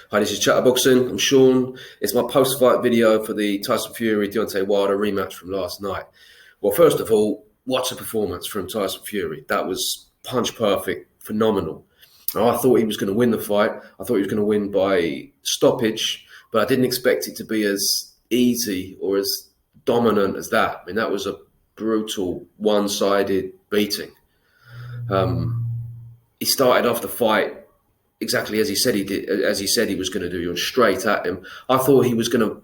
Hi, this is Chatterboxing. I'm Sean. It's my post-fight video for the Tyson Fury Deontay Wilder rematch from last night. Well, first of all, what a performance from Tyson Fury. That was punch perfect, phenomenal. Now, I thought he was going to win the fight. I thought he was going to win by stoppage, but I didn't expect it to be as easy or as dominant as that. I mean, that was a brutal, one-sided beating. He started off the fight exactly as he said he did, as he said he was going to do. He went straight at him. I thought he was going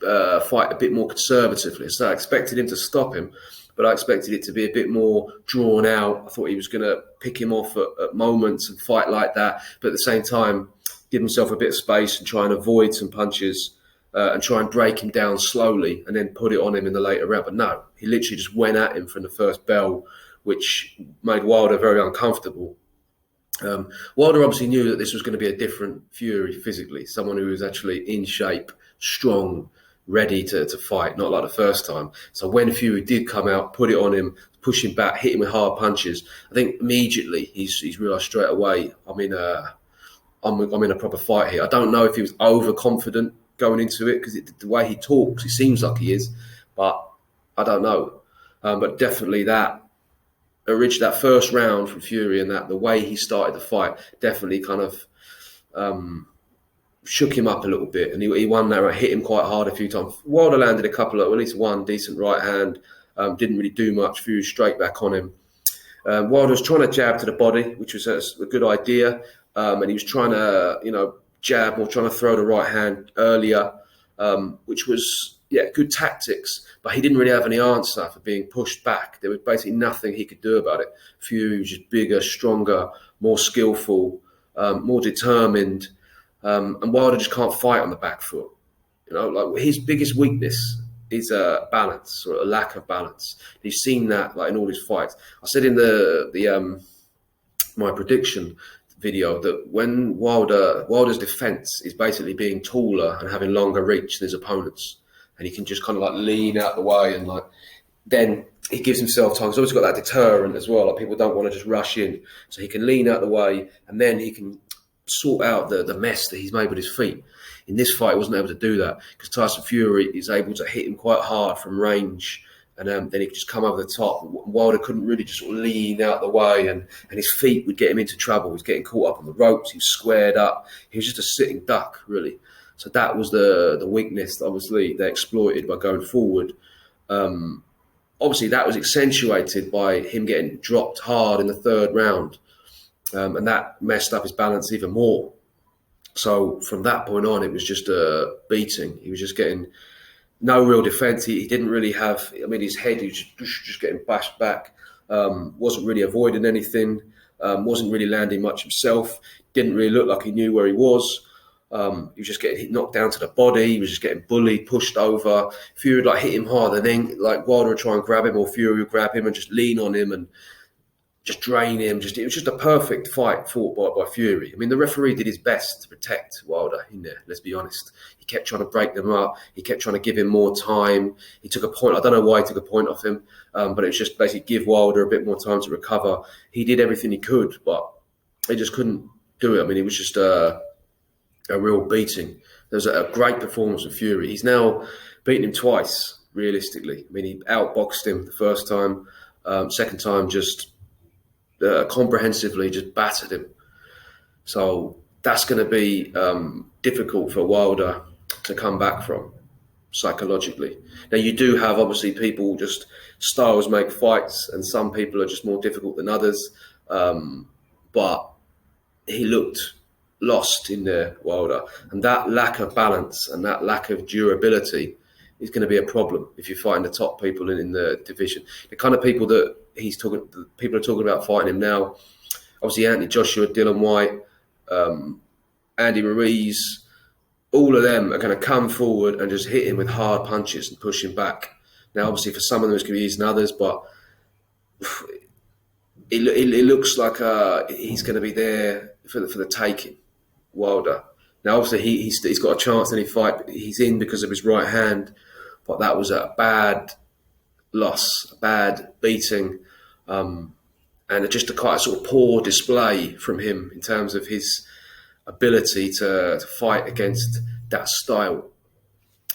to fight a bit more conservatively, so I expected him to stop him, but I expected it to be a bit more drawn out. I thought he was going to pick him off at moments and fight like that, but at the same time, give himself a bit of space and try and avoid some punches and try and break him down slowly and then put it on him in the later round. But no, he literally just went at him from the first bell, which made Wilder very uncomfortable. Wilder obviously knew that this was going to be a different Fury physically, someone who was actually in shape, strong, ready to fight, not like the first time. So when Fury did come out, put it on him, push him back, hit him with hard punches, I think immediately he's realised straight away, I'm in a proper fight here. I don't know if he was overconfident going into it, because the way he talks, he seems like he is, but I don't know. But definitely that first round from Fury and that the way he started the fight definitely kind of shook him up a little bit, and he won that round, hit him quite hard a few times. Wilder landed a couple of, at least one decent right hand, didn't really do much. Fury straight back on him. Wilder was trying to jab to the body, which was a good idea, and he was trying to jab or trying to throw the right hand earlier, which was good tactics, but he didn't really have any answer for being pushed back. There was basically nothing he could do about it. Fury was just bigger, stronger, more skillful, more determined, and Wilder just can't fight on the back foot. Like his biggest weakness is balance, or a lack of balance. You've seen that like in all his fights. I said in the my prediction video that when Wilder's defense is basically being taller and having longer reach than his opponents, and he can just kind of like lean out the way, and like then he gives himself time. He's always got that deterrent as well. Like people don't want to just rush in, so he can lean out the way, and then he can sort out the mess that he's made with his feet. In this fight, he wasn't able to do that because Tyson Fury is able to hit him quite hard from range, and then he could just come over the top. Wilder couldn't really just sort of lean out the way, and his feet would get him into trouble. He was getting caught up on the ropes. He was squared up. He was just a sitting duck, really. So that was the weakness that obviously they exploited by going forward. Obviously, that was accentuated by him getting dropped hard in the third round, and that messed up his balance even more. So from that point on, it was just a beating. He was just getting no real defence. He didn't really have, his head, he was just getting bashed back. Wasn't really avoiding anything. Wasn't really landing much himself. Didn't really look like he knew where he was. He was just getting knocked down to the body. He was just getting bullied, pushed over. Fury would hit him hard, and then Wilder would try and grab him, or Fury would grab him and just lean on him and just drain him. It was just a perfect fight fought by Fury. The referee did his best to protect Wilder in there, let's be honest. He kept trying to break them up. He kept trying to give him more time. He took a point. I don't know why he took a point off him, but it was just basically give Wilder a bit more time to recover. He did everything he could, but he just couldn't do it. It was just a real beating. There was a great performance of Fury. He's now beaten him twice, realistically. He outboxed him the first time. Second time, just comprehensively just battered him. So that's going to be difficult for Wilder to come back from psychologically. Now, you do have obviously people, just styles make fights, and some people are just more difficult than others. But he looked lost in there, Wilder, and that lack of balance and that lack of durability is going to be a problem if you're fighting the top people in the division. The kind of people that people are talking about fighting him now, obviously Anthony Joshua, Dylan White, Andy Ruiz, all of them are going to come forward and just hit him with hard punches and push him back. Now, obviously, for some of them it's going to be easier than others, but it looks like he's going to be there for the taking, Wilder. Now, obviously, he's got a chance in any fight. He's in because of his right hand, but that was a bad loss, a bad beating, and just a quite sort of poor display from him in terms of his ability to fight against that style.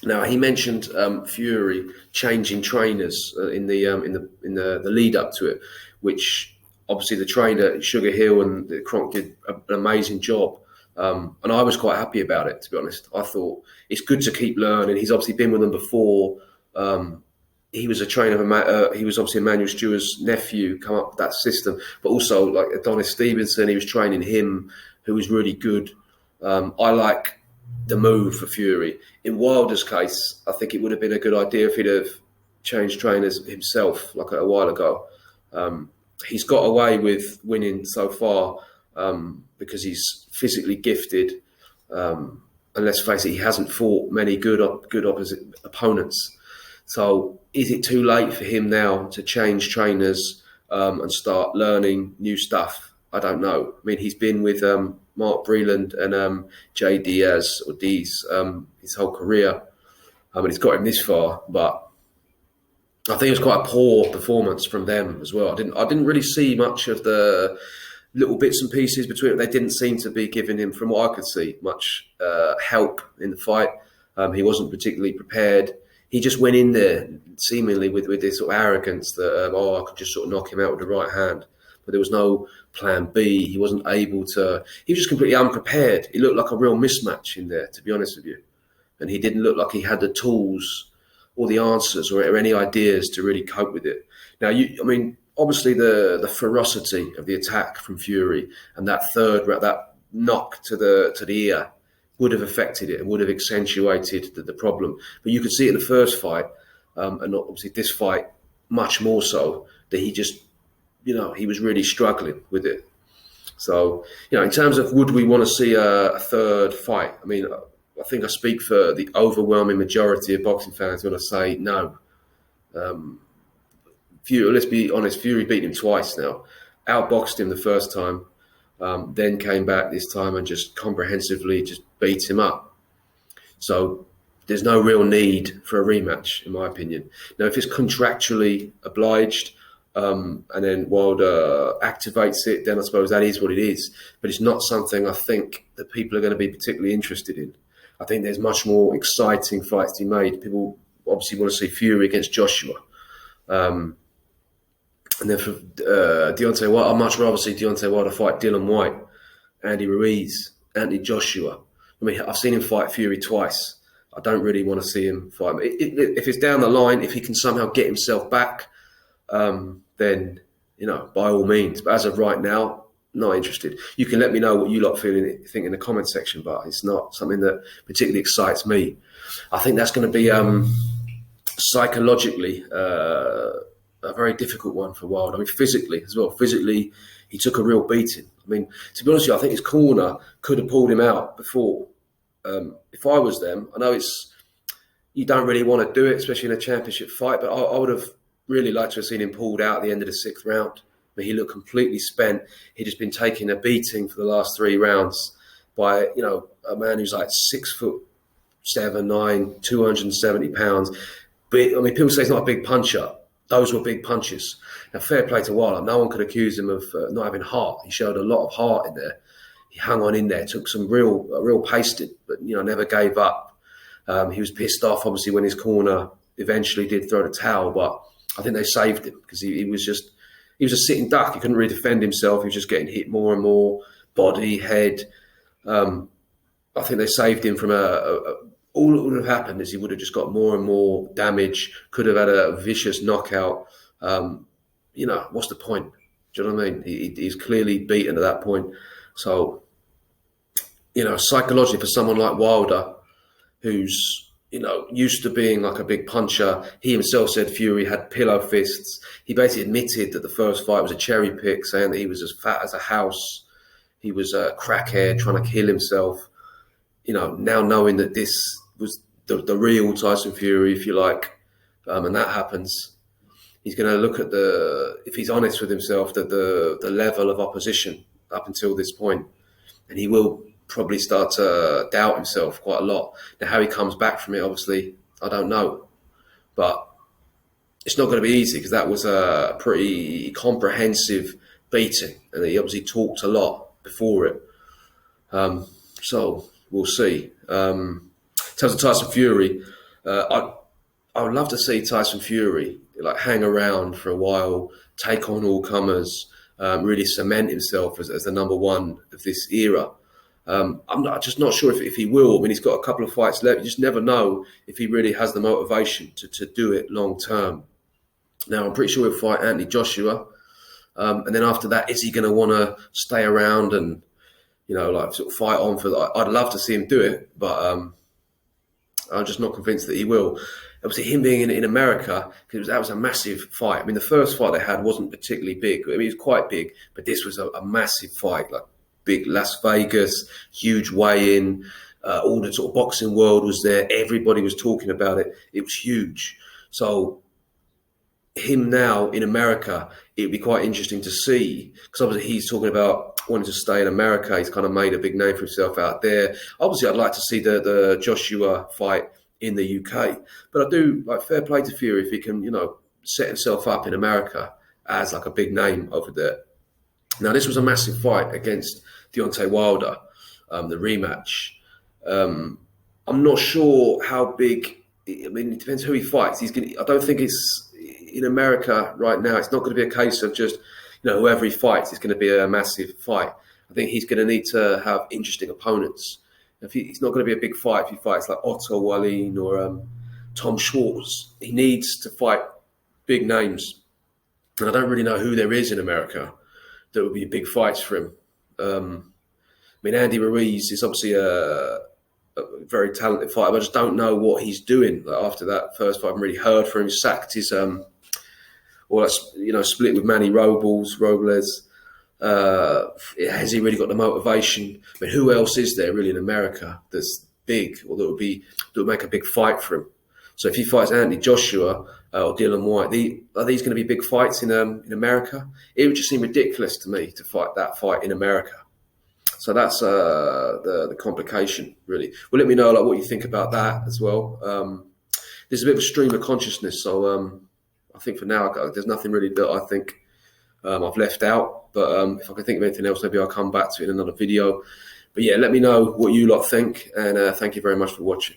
Now he mentioned Fury changing trainers in the lead up to it, which obviously the trainer Sugar Hill and Kronk did an amazing job, and I was quite happy about it. To be honest, I thought it's good to keep learning. He's obviously been with them before. He was a trainer of he was obviously Emmanuel Stewart's nephew, come up with that system, but also like Adonis Stevenson, he was training him, who was really good. I like the move for Fury. In Wilder's case, I think it would have been a good idea if he'd have changed trainers himself, like a while ago. He's got away with winning so far because he's physically gifted. And let's face it, he hasn't fought many good opposite opponents. So is it too late for him now to change trainers and start learning new stuff? I don't know. I mean, he's been with Mark Breland and Jay Diaz or Dees his whole career. And he's got him this far, but I think it was quite a poor performance from them as well. I didn't really see much of the little bits and pieces between it. They didn't seem to be giving him, from what I could see, much help in the fight. He wasn't particularly prepared. He just went in there seemingly with this sort of arrogance that, I could just sort of knock him out with the right hand. But there was no plan B. He wasn't able to. He was just completely unprepared. He looked like a real mismatch in there, to be honest with you. And he didn't look like he had the tools or the answers or any ideas to really cope with it. Now, obviously the ferocity of the attack from Fury and that that knock to the ear would have affected it and would have accentuated the problem. But you could see it in the first fight, and obviously this fight much more so, that he just, he was really struggling with it. So, in terms of would we want to see a third fight? I mean, I think I speak for the overwhelming majority of boxing fans when I say no. Let's be honest, Fury beat him twice now. Outboxed him the first time, then came back this time and just comprehensively just beat him up. So there's no real need for a rematch, in my opinion. Now, if it's contractually obliged and then Wilder activates it, then I suppose that is what it is. But it's not something I think that people are going to be particularly interested in. I think there's much more exciting fights to be made. People obviously want to see Fury against Joshua. And then for Deontay Wilder, I'd much rather see Deontay Wilder fight Dylan White, Andy Ruiz, Anthony Joshua. I mean, I've seen him fight Fury twice. I don't really want to see him fight. If it's down the line, if he can somehow get himself back, then, by all means. But as of right now, not interested. You can let me know what you lot think in the comment section, but it's not something that particularly excites me. I think that's going to be psychologically a very difficult one for Wilder. I mean, physically as well. Physically, he took a real beating. I mean, to be honest with you, I think his corner could have pulled him out before. If I was them, I know you don't really want to do it, especially in a championship fight, but I would have really liked to have seen him pulled out at the end of the 6th round. I mean, he looked completely spent. He'd just been taking a beating for the last 3 rounds by, a man who's like 6'7", 9, 270 pounds. But I mean, people say he's not a big puncher. Those were big punches. Now, fair play to Wilder. No one could accuse him of not having heart. He showed a lot of heart in there. He hung on in there, took some real pasted, but never gave up. He was pissed off, obviously, when his corner eventually did throw the towel, but I think they saved him because he was a sitting duck. He couldn't really defend himself. He was just getting hit more and more, body, head. I think they saved him from all that would have happened is he would have just got more and more damage, could have had a vicious knockout. What's the point? Do you know what I mean? He's clearly beaten at that point. So, psychologically for someone like Wilder, who's, used to being like a big puncher, he himself said Fury had pillow fists. He basically admitted that the first fight was a cherry pick, saying that he was as fat as a house. He was a crackhead trying to kill himself. Now knowing that this was the real Tyson Fury, if you like, and that happens, he's going to look at if he's honest with himself, that the level of opposition up until this point, and he will probably start to doubt himself quite a lot. Now, how he comes back from it, obviously, I don't know. But it's not going to be easy because that was a pretty comprehensive beating, and he obviously talked a lot before it. So we'll see. In terms of Tyson Fury, I would love to see Tyson Fury like hang around for a while, take on all comers, really cement himself as the number one of this era. Just not sure if he will. I mean, he's got a couple of fights left. You just never know if he really has the motivation to do it long term. Now, I'm pretty sure he'll fight Anthony Joshua. And then after that, is he going to want to stay around and, like sort of fight on for that? I'd love to see him do it, but I'm just not convinced that he will. Obviously, him being in America, because that was a massive fight. I mean, the first fight they had wasn't particularly big. I mean, it was quite big, but this was a massive fight, like big Las Vegas, huge weigh-in. All the sort of boxing world was there. Everybody was talking about it. It was huge. So him now in America, it'd be quite interesting to see, because obviously he's talking about wanting to stay in America. He's kind of made a big name for himself out there. Obviously, I'd like to see the Joshua fight in the UK, but I do like fair play to Fury if he can, set himself up in America as like a big name over there. Now, this was a massive fight against Deontay Wilder, the rematch. I'm not sure how big. I mean, it depends who he fights. I don't think it's in America right now. It's not going to be a case of just whoever he fights is going to be a massive fight. I think he's going to need to have interesting opponents. It's not going to be a big fight if he fights like Otto Wallin or Tom Schwartz. He needs to fight big names, and I don't really know who there is in America that would be big fights for him. I mean, Andy Ruiz is obviously a very talented fighter, but I just don't know what he's doing. Like after that first fight, I haven't really heard from him. Sacked his, split with Manny Robles. Has he really got the motivation? I mean, who else is there really in America that's big or that would make a big fight for him? So if he fights Anthony Joshua or Dylan White, are these going to be big fights in America? It would just seem ridiculous to me to fight that fight in America. So that's the complication, really. Well, let me know what you think about that as well. There's a bit of a stream of consciousness, so I think for now there's nothing really that I think I've left out. But if I can think of anything else, maybe I'll come back to it in another video. But yeah, let me know what you lot think, and thank you very much for watching.